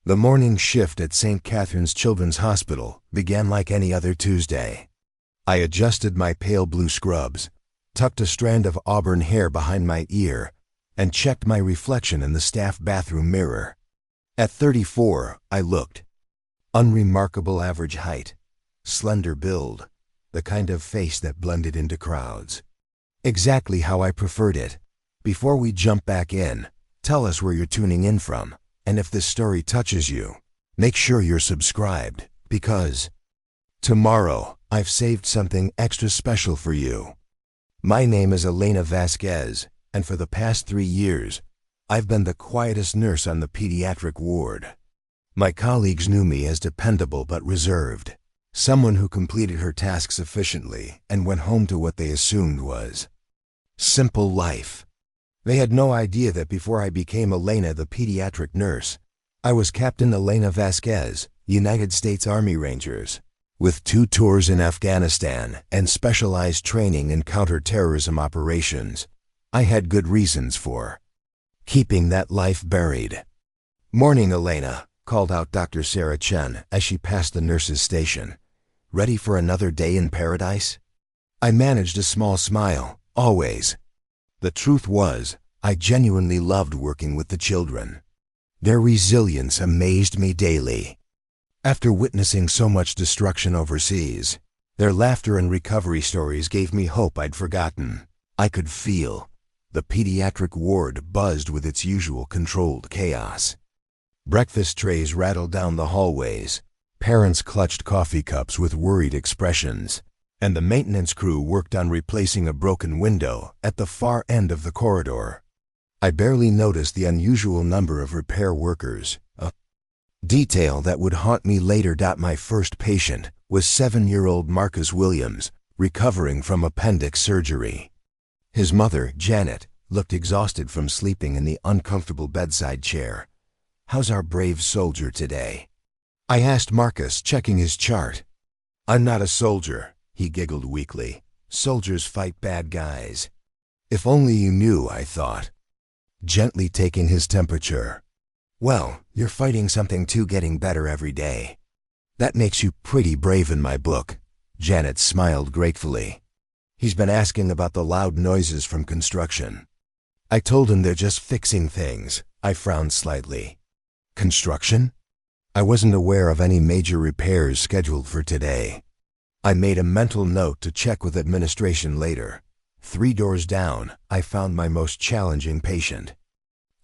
The morning shift at St. Catherine's Children's Hospital began like any other Tuesday. I adjusted my pale blue scrubs, tucked a strand of auburn hair behind my ear, and checked my reflection in the staff bathroom mirror. At 34, I looked unremarkable average height, slender build, the kind of face that blended into crowds. Exactly how I preferred it. Before we jump back in, tell us where you're tuning in from, and if this story touches you, make sure you're subscribed, because tomorrow I've saved something extra special for you. My name is Elena Vasquez, and for the past 3 years, I've been the quietest nurse on the pediatric ward. My colleagues knew me as dependable but reserved, someone who completed her tasks efficiently and went home to what they assumed was simple life. They had no idea that before I became Elena the pediatric nurse, I was Captain Elena Vasquez, United States Army Rangers, with 2 tours in Afghanistan and specialized training in counter-terrorism operations. I had good reasons for keeping that life buried. "Morning, Elena," called out Dr. Sarah Chen as she passed the nurse's station. "Ready for another day in paradise?" I managed a small smile, always. The truth was, I genuinely loved working with the children. Their resilience amazed me daily. After witnessing so much destruction overseas, their laughter and recovery stories gave me hope I'd forgotten. I could feel the pediatric ward buzzed with its usual controlled chaos. Breakfast trays rattled down the hallways, parents clutched coffee cups with worried expressions, and the maintenance crew worked on replacing a broken window at the far end of the corridor. I barely noticed the unusual number of repair workers, a detail that would haunt me later. My first patient was 7-year-old Marcus Williams, recovering from appendix surgery. His mother, Janet, looked exhausted from sleeping in the uncomfortable bedside chair. "How's our brave soldier today?" I asked Marcus, checking his chart. "I'm not a soldier," he giggled weakly. "Soldiers fight bad guys." "If only you knew," I thought, gently taking his temperature. "Well, you're fighting something too, getting better every day. That makes you pretty brave in my book." Janet smiled gratefully. "He's been asking about the loud noises from construction." I told him they're just fixing things. I frowned slightly. Construction? I wasn't aware of any major repairs scheduled for today. I made a mental note to check with administration later. 3 doors down, I found my most challenging patient.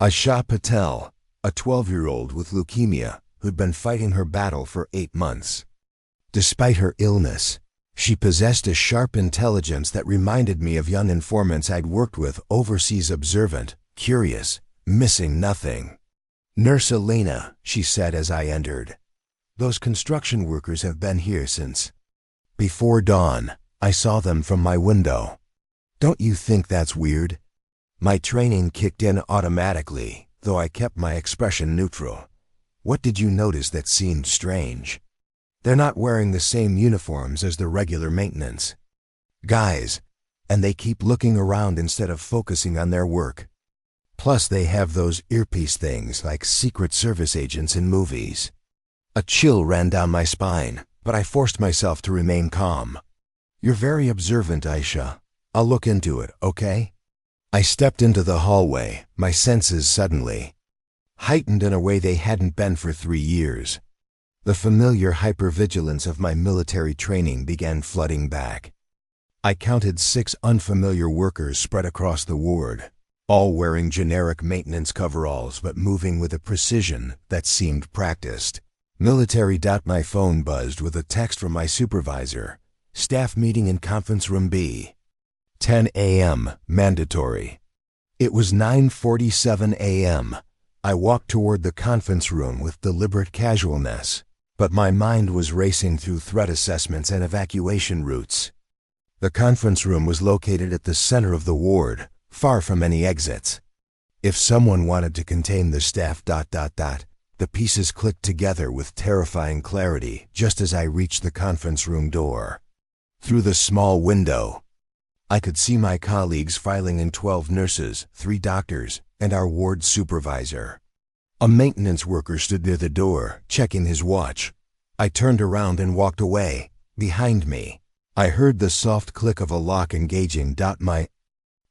Asha Patel, a 12-year-old with leukemia who'd been fighting her battle for 8 months. Despite her illness, she possessed a sharp intelligence that reminded me of young informants I'd worked with overseas, observant, curious, missing nothing. "Nurse Elena," she said as I entered. "Those construction workers have been here since before dawn. I saw them from my window. Don't you think that's weird?" My training kicked in automatically, though I kept my expression neutral. "What did you notice that seemed strange?" "They're not wearing the same uniforms as the regular maintenance guys, and they keep looking around instead of focusing on their work. Plus they have those earpiece things like Secret Service agents in movies." A chill ran down my spine, but I forced myself to remain calm. "You're very observant, Aisha. I'll look into it, okay?" I stepped into the hallway, my senses suddenly heightened in a way they hadn't been for 3 years. The familiar hypervigilance of my military training began flooding back. I counted 6 unfamiliar workers spread across the ward, all wearing generic maintenance coveralls but moving with a precision that seemed practiced. Military. My phone buzzed with a text from my supervisor. "Staff meeting in conference room B. 10 a.m. mandatory." It was 9:47 a.m. I walked toward the conference room with deliberate casualness, but my mind was racing through threat assessments and evacuation routes. The conference room was located at the center of the ward, far from any exits. If someone wanted to contain the staff. The pieces clicked together with terrifying clarity just as I reached the conference room door. Through the small window, I could see my colleagues filing in: 12 nurses, 3 doctors, and our ward supervisor. A maintenance worker stood near the door, checking his watch. I turned around and walked away. Behind me, I heard the soft click of a lock engaging. My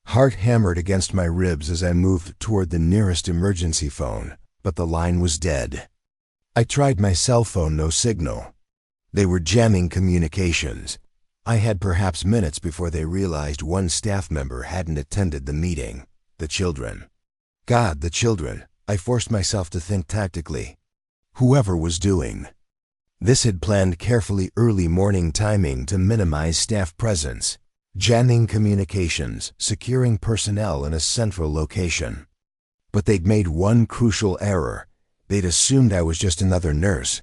heart hammered against my ribs as I moved toward the nearest emergency phone, but the line was dead. I tried my cell phone, no signal. They were jamming communications. I had perhaps minutes before they realized one staff member hadn't attended the meeting. The children. God, the children. I forced myself to think tactically. Whoever was doing this had planned carefully early morning timing to minimize staff presence, jamming communications, securing personnel in a central location. But they'd made one crucial error. They'd assumed I was just another nurse.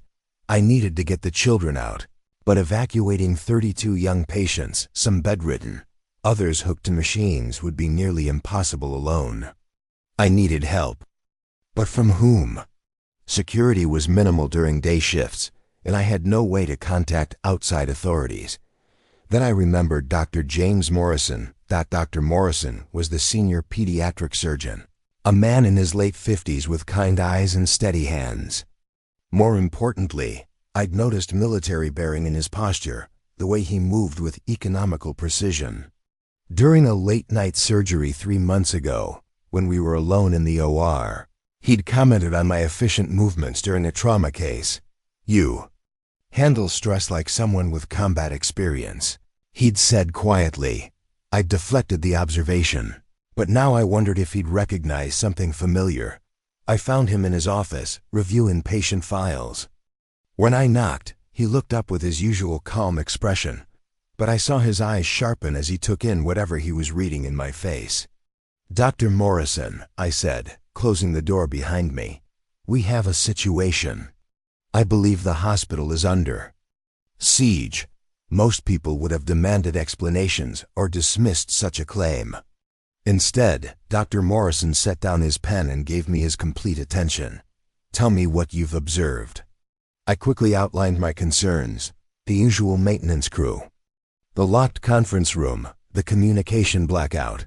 I needed to get the children out, but evacuating 32 young patients, some bedridden, others hooked to machines, would be nearly impossible alone. I needed help. But from whom? Security was minimal during day shifts, and I had no way to contact outside authorities. Then I remembered Dr. James Morrison. Dr. Morrison was the senior pediatric surgeon, a man in his late 50s with kind eyes and steady hands. More importantly, I'd noticed military bearing in his posture, the way he moved with economical precision. During a late-night surgery 3 months ago, when we were alone in the OR, he'd commented on my efficient movements during a trauma case. "You handle stress like someone with combat experience," he'd said quietly. I'd deflected the observation, but now I wondered if he'd recognize something familiar. I found him in his office, reviewing patient files. When I knocked, he looked up with his usual calm expression, but I saw his eyes sharpen as he took in whatever he was reading in my face. "Dr. Morrison," I said, closing the door behind me, "we have a situation. I believe the hospital is under siege." Most people would have demanded explanations or dismissed such a claim. Instead, Dr. Morrison set down his pen and gave me his complete attention. "Tell me what you've observed." I quickly outlined my concerns: the usual maintenance crew, the locked conference room, the communication blackout.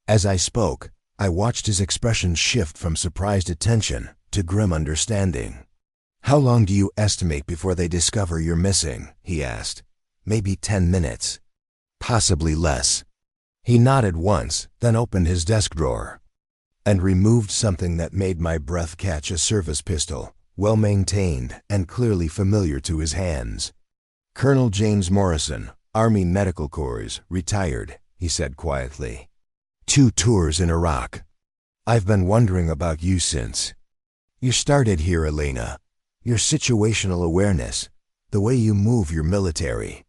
As I spoke, I watched his expression shift from surprised attention to grim understanding. "How long do you estimate before they discover you're missing?" he asked. "Maybe 10 minutes. Possibly less." He nodded once, then opened his desk drawer and removed something that made my breath catch: a service pistol, well-maintained and clearly familiar to his hands. "Colonel James Morrison, Army Medical Corps, retired," he said quietly. "2 tours in Iraq. I've been wondering about you since you started here, Elena. Your situational awareness, the way you move your military."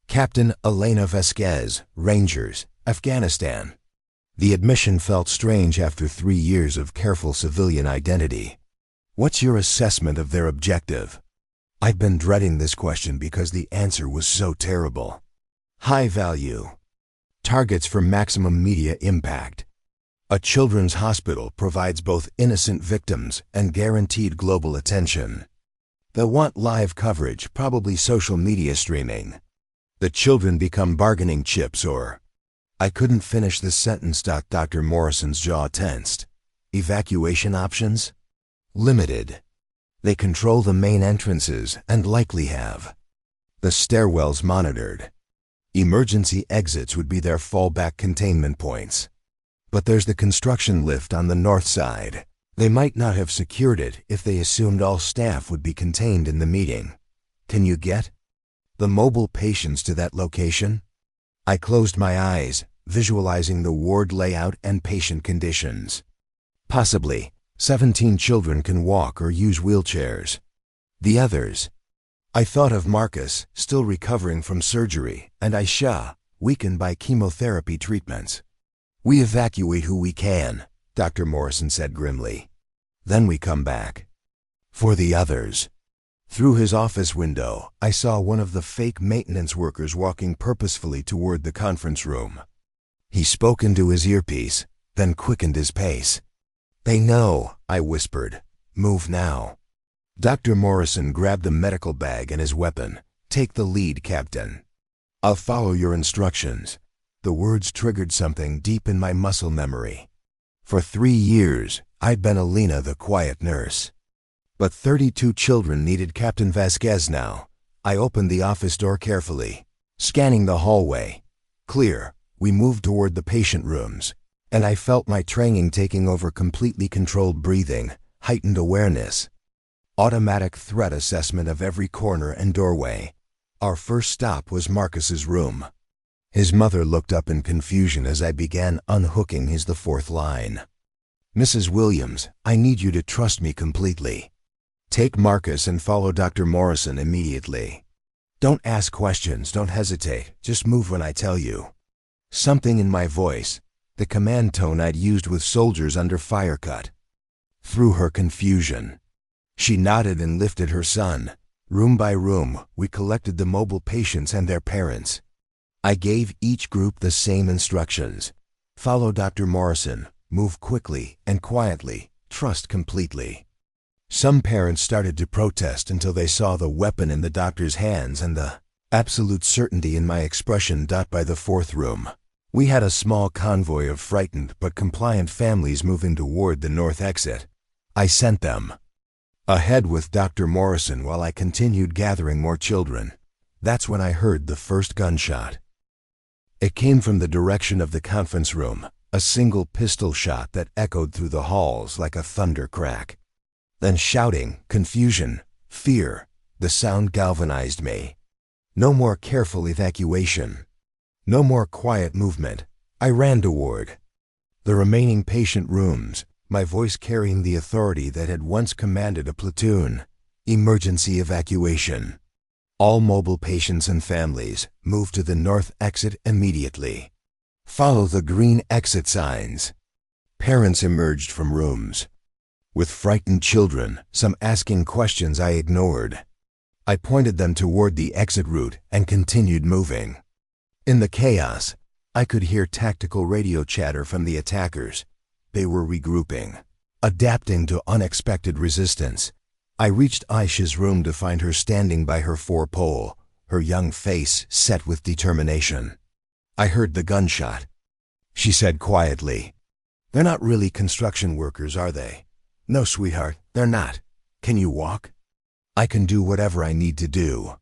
"Captain Elena Vasquez, Rangers, Afghanistan." The admission felt strange after 3 years of careful civilian identity. "What's your assessment of their objective?" I'd been dreading this question because the answer was so terrible. "High value. Targets for maximum media impact. A children's hospital provides both innocent victims and guaranteed global attention. They'll want live coverage, probably social media streaming. The children become bargaining chips or—" I couldn't finish the sentence. Dr. Morrison's jaw tensed. "Evacuation options? Limited. They control the main entrances and likely have the stairwells monitored. Emergency exits would be their fallback containment points. But there's the construction lift on the north side. They might not have secured it if they assumed all staff would be contained in the meeting. Can you get the mobile patients to that location?" I closed my eyes, visualizing the ward layout and patient conditions. "Possibly. 17 children can walk or use wheelchairs. The others—" I thought of Marcus, still recovering from surgery, and Aisha, weakened by chemotherapy treatments. "We evacuate who we can," Dr. Morrison said grimly. "Then we come back for the others." Through his office window, I saw one of the fake maintenance workers walking purposefully toward the conference room. He spoke into his earpiece, then quickened his pace. "They know," I whispered. "Move now." Dr. Morrison grabbed the medical bag and his weapon. "Take the lead, Captain." "I'll follow your instructions." The words triggered something deep in my muscle memory. For 3 years, I'd been Elena, the quiet nurse. But 32 children needed Captain Vasquez now. I opened the office door carefully, scanning the hallway. Clear. We moved toward the patient rooms, and I felt my training taking over: completely controlled breathing, heightened awareness, automatic threat assessment of every corner and doorway. Our first stop was Marcus's room. His mother looked up in confusion as I began unhooking the fourth line. "Mrs. Williams, I need you to trust me completely. Take Marcus and follow Dr. Morrison immediately. Don't ask questions, don't hesitate, just move when I tell you." Something in my voice, the command tone I'd used with soldiers under fire, cut through her confusion. She nodded and lifted her son. Room by room, we collected the mobile patients and their parents. I gave each group the same instructions. Follow Dr. Morrison, move quickly and quietly, trust completely. Some parents started to protest until they saw the weapon in the doctor's hands and the absolute certainty in my expression. By the fourth room, we had a small convoy of frightened but compliant families moving toward the north exit. I sent them ahead with Dr. Morrison while I continued gathering more children. That's when I heard the first gunshot. It came from the direction of the conference room, a single pistol shot that echoed through the halls like a thunder crack. Then shouting, confusion, fear. The sound galvanized me. No more careful evacuation. No more quiet movement. I ran toward the remaining patient rooms, my voice carrying the authority that had once commanded a platoon. Emergency evacuation. All mobile patients and families move to the north exit immediately. Follow the green exit signs. Parents emerged from rooms with frightened children, some asking questions I ignored. I pointed them toward the exit route and continued moving. In the chaos, I could hear tactical radio chatter from the attackers. They were regrouping, adapting to unexpected resistance. I reached Aisha's room to find her standing by her four-pole, her young face set with determination. I heard the gunshot. She said quietly, "They're not really construction workers, are they?" "No, sweetheart, they're not. Can you walk?" "I can do whatever I need to do."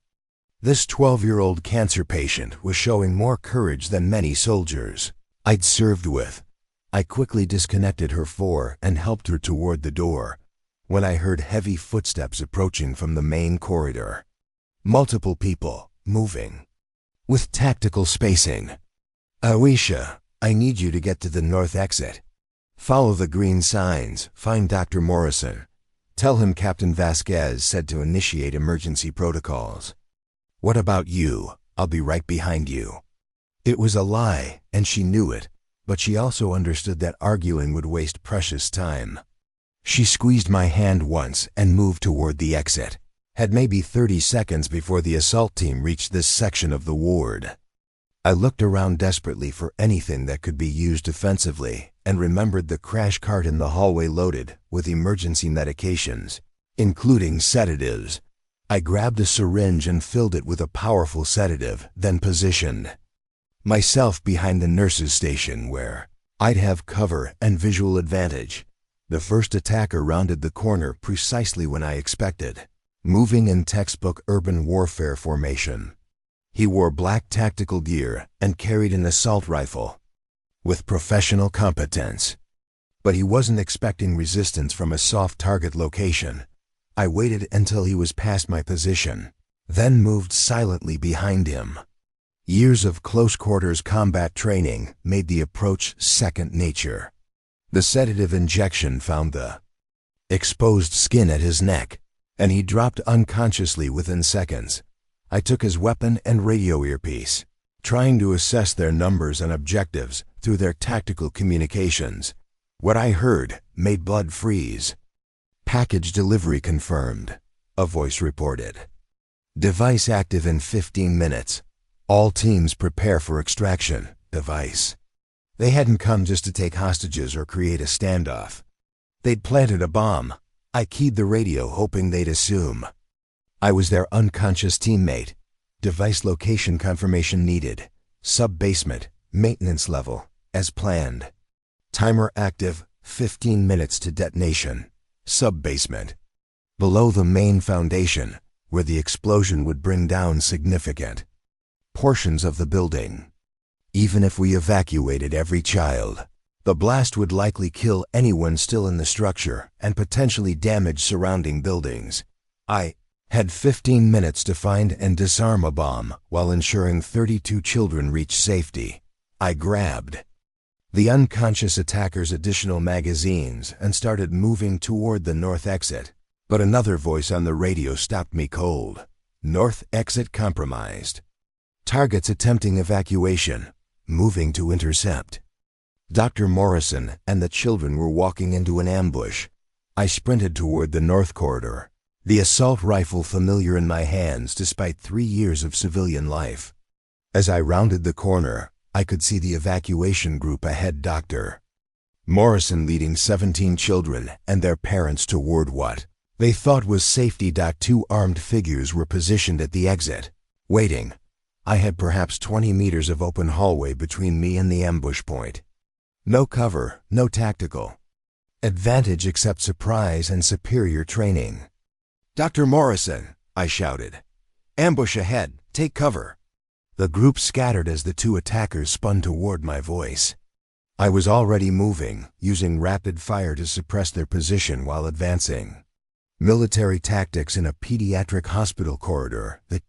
This 12-year-old cancer patient was showing more courage than many soldiers I'd served with. I quickly disconnected her and helped her toward the door when I heard heavy footsteps approaching from the main corridor. Multiple people, moving with tactical spacing. "Aisha, I need you to get to the north exit. Follow the green signs, find Dr. Morrison. Tell him Captain Vasquez said to initiate emergency protocols. What about you? I'll be right behind you." It was a lie, and she knew it, but she also understood that arguing would waste precious time. She squeezed my hand once and moved toward the exit. Had maybe 30 seconds before the assault team reached this section of the ward. I looked around desperately for anything that could be used defensively and remembered the crash cart in the hallway loaded with emergency medications, including sedatives. I grabbed a syringe and filled it with a powerful sedative, then positioned myself behind the nurse's station where I'd have cover and visual advantage. The first attacker rounded the corner precisely when I expected, moving in textbook urban warfare formation. He wore black tactical gear and carried an assault rifle with professional competence. But he wasn't expecting resistance from a soft target location. I waited until he was past my position, then moved silently behind him. Years of close-quarters combat training made the approach second nature. The sedative injection found the exposed skin at his neck, and he dropped unconsciously within seconds. I took his weapon and radio earpiece, trying to assess their numbers and objectives through their tactical communications. What I heard made blood freeze. "Package delivery confirmed," a voice reported. "Device active in 15 minutes. All teams prepare for extraction." Device. They hadn't come just to take hostages or create a standoff. They'd planted a bomb. I keyed the radio, hoping they'd assume I was their unconscious teammate. Device location confirmation needed. Sub-basement, maintenance level, as planned. Timer active, 15 minutes to detonation. Sub-basement. Below the main foundation, where the explosion would bring down significant portions of the building. Even if we evacuated every child, the blast would likely kill anyone still in the structure and potentially damage surrounding buildings. I had 15 minutes to find and disarm a bomb while ensuring 32 children reached safety. I grabbed the unconscious attacker's additional magazines and started moving toward the north exit. But another voice on the radio stopped me cold. North exit compromised. Targets attempting evacuation, moving to intercept. Dr. Morrison and the children were walking into an ambush. I sprinted toward the north corridor, the assault rifle familiar in my hands despite 3 years of civilian life. As I rounded the corner, I could see the evacuation group ahead. Dr. Morrison leading 17 children and their parents toward what they thought was safety. 2 armed figures were positioned at the exit, waiting. I had perhaps 20 meters of open hallway between me and the ambush point. No cover, no tactical advantage except surprise and superior training. "Dr. Morrison," I shouted. "Ambush ahead, take cover." The group scattered as the 2 attackers spun toward my voice. I was already moving, using rapid fire to suppress their position while advancing. Military tactics in a pediatric hospital corridor. The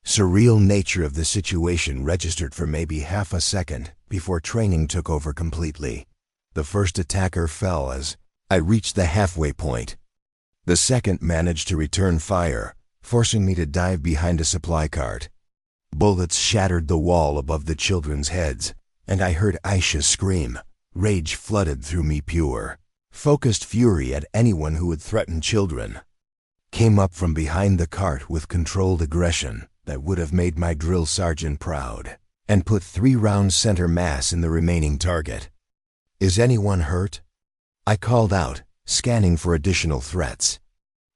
surreal nature of the situation registered for maybe half a second before training took over completely. The first attacker fell as I reached the halfway point. The second managed to return fire, forcing me to dive behind a supply cart. Bullets shattered the wall above the children's heads, and I heard Aisha scream. Rage flooded through me, pure, focused fury at anyone who would threaten children. Came up from behind the cart with controlled aggression that would have made my drill sergeant proud, and put 3 rounds center mass in the remaining target. "Is anyone hurt?" I called out, scanning for additional threats.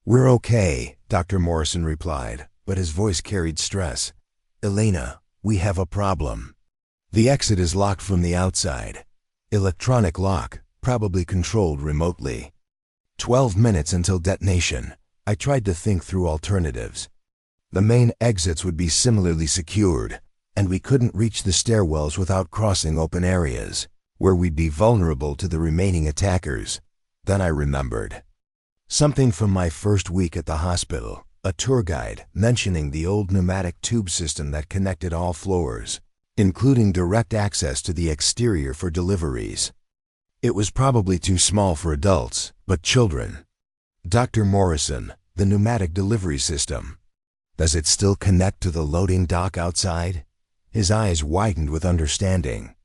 "We're okay," Dr. Morrison replied, but his voice carried stress. "Elena, we have a problem. The exit is locked from the outside. Electronic lock, probably controlled remotely. 12 minutes until detonation." I tried to think through alternatives. The main exits would be similarly secured, and we couldn't reach the stairwells without crossing open areas, where we'd be vulnerable to the remaining attackers. Then I remembered something from my first week at the hospital, a tour guide mentioning the old pneumatic tube system that connected all floors, including direct access to the exterior for deliveries. It was probably too small for adults, but children. "Dr. Morrison, the pneumatic delivery system. Does it still connect to the loading dock outside?" His eyes widened with understanding.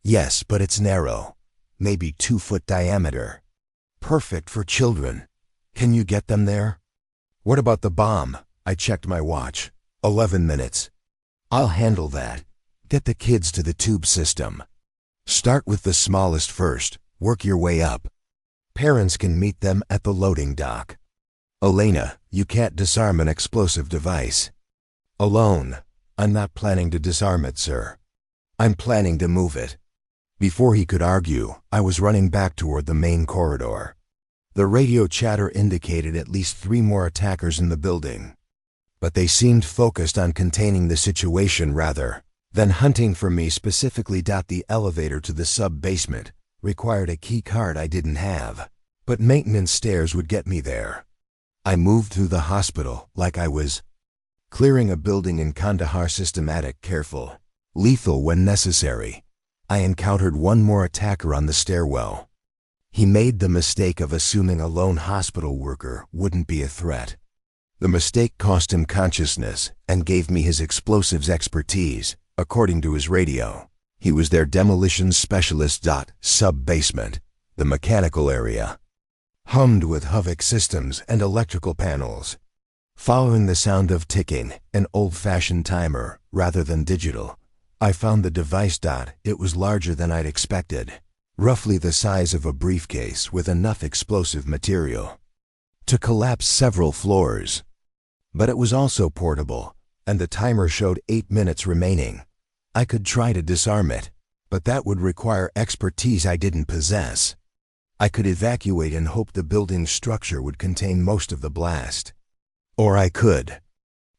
"Yes, but it's narrow, maybe 2-foot diameter. Perfect for children. Can you get them there?" "What about the bomb?" I checked my watch. 11 minutes. "I'll handle that. Get the kids to the tube system. Start with the smallest first, work your way up. Parents can meet them at the loading dock. Elena, you can't disarm an explosive device alone." "I'm not planning to disarm it, sir. I'm planning to move it." Before he could argue, I was running back toward the main corridor. The radio chatter indicated at least 3 more attackers in the building, but they seemed focused on containing the situation rather than hunting for me specifically. The elevator to the sub-basement required a key card I didn't have, but maintenance stairs would get me there. I moved through the hospital like I was clearing a building in Kandahar, systematic, careful, lethal when necessary. I encountered one more attacker on the stairwell. He made the mistake of assuming a lone hospital worker wouldn't be a threat. The mistake cost him consciousness and gave me his explosives expertise, according to his radio. He was their demolition specialist. Sub-basement, the mechanical area, hummed with HVAC systems and electrical panels. Following the sound of ticking, an old-fashioned timer rather than digital, I found the device. It was larger than I'd expected, roughly the size of a briefcase with enough explosive material to collapse several floors. But it was also portable, and the timer showed 8 minutes remaining. I could try to disarm it, but that would require expertise I didn't possess. I could evacuate and hope the building's structure would contain most of the blast. Or I could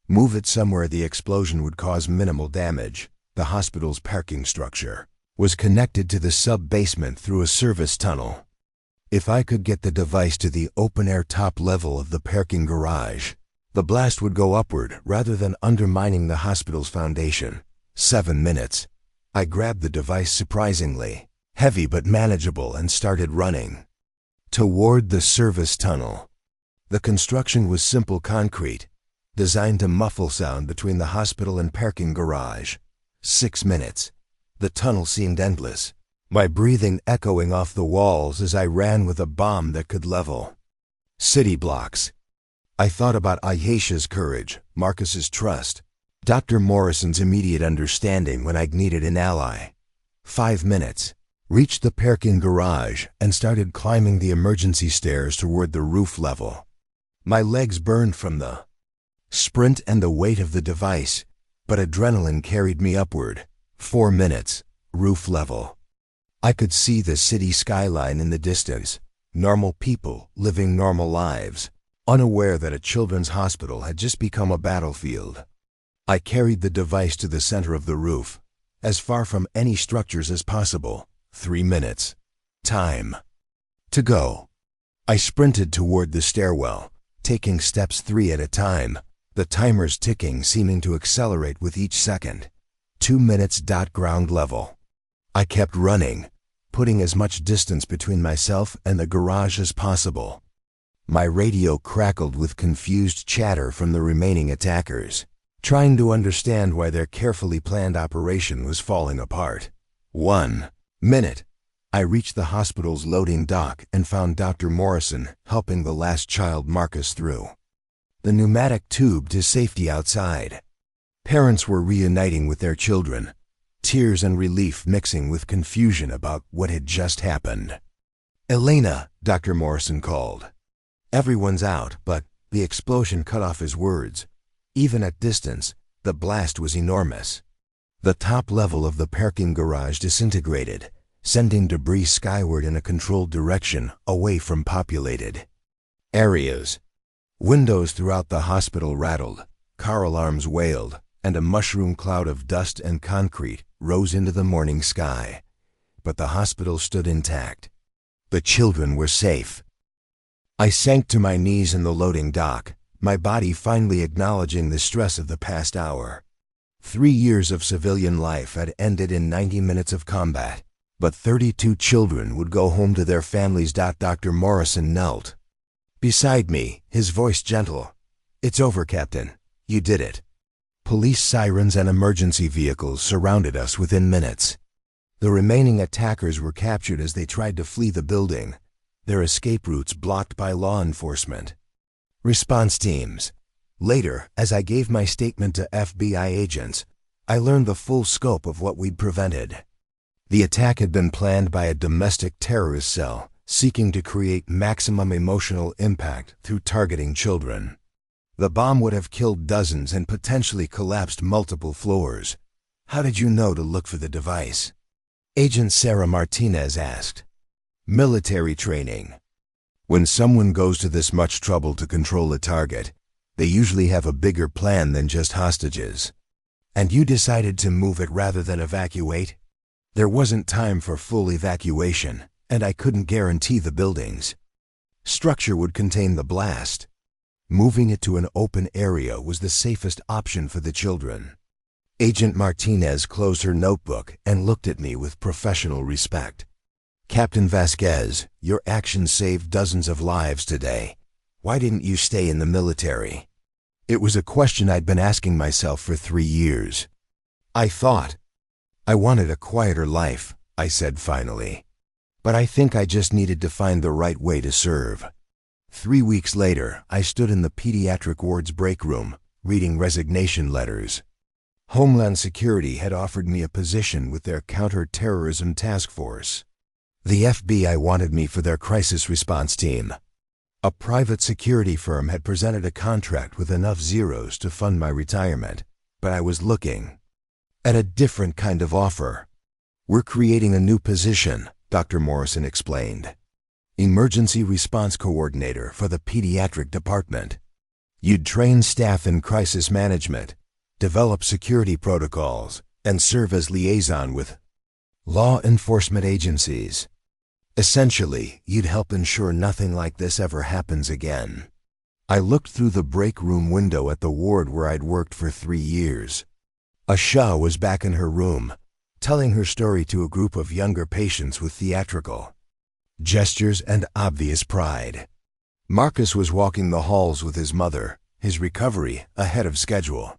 move it somewhere the explosion would cause minimal damage. The hospital's parking structure was connected to the sub-basement through a service tunnel. If I could get the device to the open-air top level of the parking garage, the blast would go upward rather than undermining the hospital's foundation. 7 minutes. I grabbed the device surprisingly heavy but manageable and started running toward the service tunnel. The construction was simple concrete, designed to muffle sound between the hospital and parking garage. 6 minutes. The tunnel seemed endless, my breathing echoing off the walls as I ran with a bomb that could level city blocks. I thought about Ayesha's courage, Marcus's trust, Dr. Morrison's immediate understanding when I'd needed an ally. 5 minutes. Reached the parking garage and started climbing the emergency stairs toward the roof level. My legs burned from the sprint and the weight of the device, but adrenaline carried me upward. 4 minutes. Roof level. I could see the city skyline in the distance, normal people living normal lives, unaware that a children's hospital had just become a battlefield. I carried the device to the center of the roof, as far from any structures as possible. 3 minutes. Time to go. I sprinted toward the stairwell, taking steps 3 at a time, the timers ticking seeming to accelerate with each second. 2 minutes. Ground level. I kept running, putting as much distance between myself and the garage as possible. My radio crackled with confused chatter from the remaining attackers, trying to understand why their carefully planned operation was falling apart. 1 minute. I reached the hospital's loading dock and found Dr. Morrison helping the last child Marcus through the pneumatic tube to safety outside. Parents were reuniting with their children, tears and relief mixing with confusion about what had just happened. "Elena," Dr. Morrison called. "Everyone's out," but the explosion cut off his words. Even at distance, the blast was enormous. The top level of the parking garage disintegrated, sending debris skyward in a controlled direction away from populated areas. Windows throughout the hospital rattled, car alarms wailed, and a mushroom cloud of dust and concrete rose into the morning sky. But the hospital stood intact. The children were safe. I sank to my knees in the loading dock, my body finally acknowledging the stress of the past hour. 3 years of civilian life had ended in 90 minutes of combat, but 32 children would go home to their families. Dr. Morrison knelt beside me, his voice gentle. "It's over, Captain. You did it." Police sirens and emergency vehicles surrounded us within minutes. The remaining attackers were captured as they tried to flee the building, their escape routes blocked by law enforcement. Response teams. Later, as I gave my statement to FBI agents, I learned the full scope of what we'd prevented. The attack had been planned by a domestic terrorist cell, seeking to create maximum emotional impact through targeting children. The bomb would have killed dozens and potentially collapsed multiple floors. "How did you know to look for the device?" Agent Sarah Martinez asked. "Military training. When someone goes to this much trouble to control a target, they usually have a bigger plan than just hostages. And you decided to move it rather than evacuate?" "There wasn't time for full evacuation, and I couldn't guarantee the building's structure would contain the blast. Moving it to an open area was the safest option for the children." Agent Martinez closed her notebook and looked at me with professional respect. "Captain Vasquez, your actions saved dozens of lives today. Why didn't you stay in the military?" It was a question I'd been asking myself for 3 years. I wanted a quieter life, I said finally. But I think I just needed to find the right way to serve. 3 weeks later, I stood in the pediatric ward's break room, reading resignation letters. Homeland Security had offered me a position with their counter-terrorism task force. The FBI wanted me for their crisis response team. A private security firm had presented a contract with enough zeros to fund my retirement, but I was looking at a different kind of offer. "We're creating a new position," Dr. Morrison explained. emergency response coordinator for the pediatric department. You'd train staff in crisis management, develop security protocols, and serve as liaison with law enforcement agencies. Essentially, you'd help ensure nothing like this ever happens again. I looked through the break room window at the ward where I'd worked for 3 years. Asha was back in her room, telling her story to a group of younger patients with theatrical gestures and obvious pride. Marcus was walking the halls with his mother, his recovery ahead of schedule.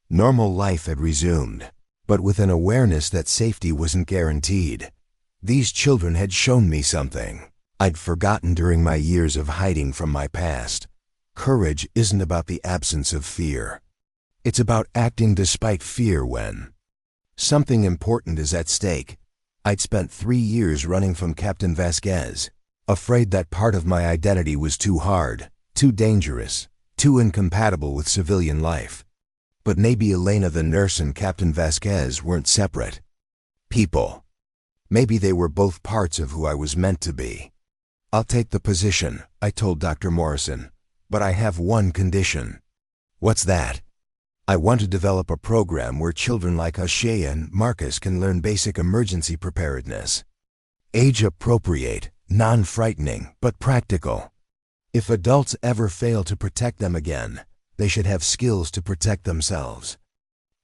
Normal life had resumed, but with an awareness that safety wasn't guaranteed. These children had shown me something I'd forgotten during my years of hiding from my past. Courage isn't about the absence of fear. It's about acting despite fear when something important is at stake. I'd spent 3 years running from Captain Vasquez, afraid that part of my identity was too hard, too dangerous, too incompatible with civilian life. But maybe Elena the nurse and Captain Vasquez weren't separate people. Maybe they were both parts of who I was meant to be. "I'll take the position," I told Dr. Morrison, "but I have one condition." "What's that?" "I want to develop a program where children like Ashaya and Marcus can learn basic emergency preparedness. Age-appropriate, non-frightening, but practical. If adults ever fail to protect them again, they should have skills to protect themselves."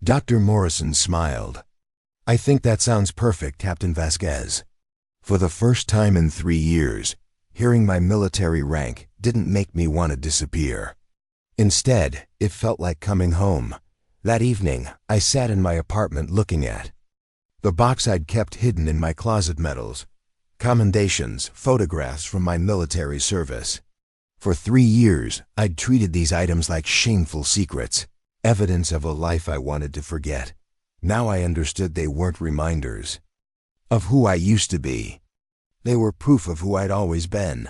Dr. Morrison smiled. "I think that sounds perfect, Captain Vasquez." For the first time in 3 years, hearing my military rank didn't make me want to disappear. Instead, it felt like coming home. That evening, I sat in my apartment looking at the box I'd kept hidden in my closet medals, commendations, photographs from my military service. For 3 years, I'd treated these items like shameful secrets, evidence of a life I wanted to forget. Now I understood they weren't reminders of who I used to be. They were proof of who I'd always been.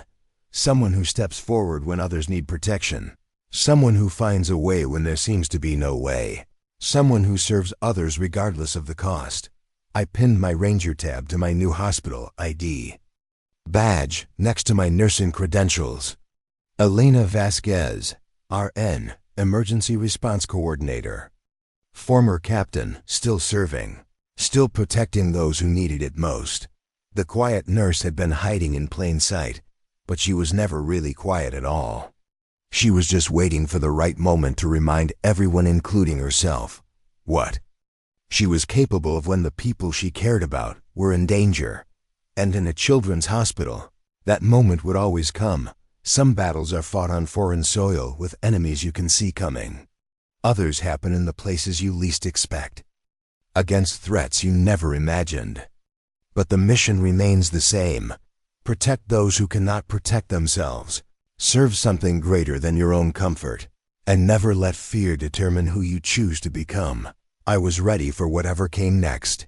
Someone who steps forward when others need protection. Someone who finds a way when there seems to be no way. Someone who serves others regardless of the cost. I pinned my Ranger tab to my new hospital ID badge next to my nursing credentials. Elena Vasquez, RN, Emergency Response Coordinator. Former captain, still serving, still protecting those who needed it most. The quiet nurse had been hiding in plain sight, but she was never really quiet at all. She was just waiting for the right moment to remind everyone, including herself, what she was capable of when the people she cared about were in danger. And in a children's hospital, that moment would always come. Some battles are fought on foreign soil with enemies you can see coming. Others happen in the places you least expect, against threats you never imagined. But the mission remains the same. Protect those who cannot protect themselves. Serve something greater than your own comfort. And never let fear determine who you choose to become. I was ready for whatever came next.